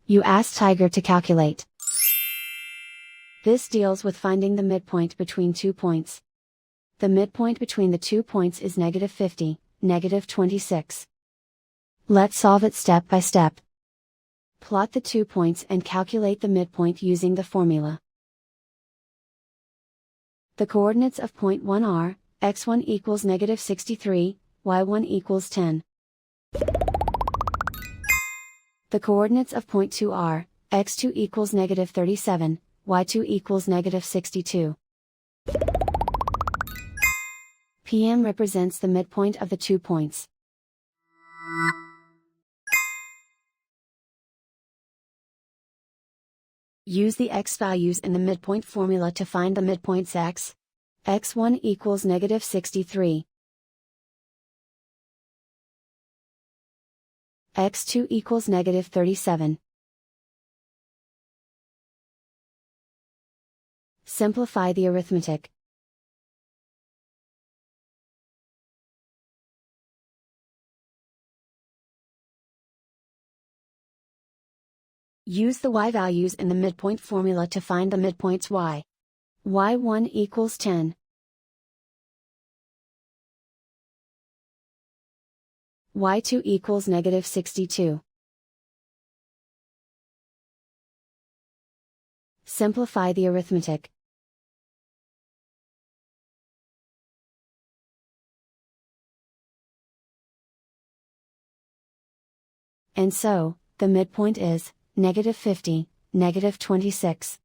You ask Tiger to calculate. This deals with finding the midpoint between 2 points. The midpoint between the 2 points is -50, -26. Let's solve it step by step. Plot the 2 points and calculate the midpoint using the formula. The coordinates of point 1 are, x1 equals -63, y1 equals 10. The coordinates of point 2 are, x2 equals -37, y2 equals -62. PM represents the midpoint of the 2 points. Use the x values in the midpoint formula to find the midpoints x. x1 equals -63. x2 equals -37. Simplify the arithmetic. Use the y values in the midpoint formula to find the midpoints y. y1 equals 10. y2 equals -62. Simplify the arithmetic. And so, the midpoint is -50, -26.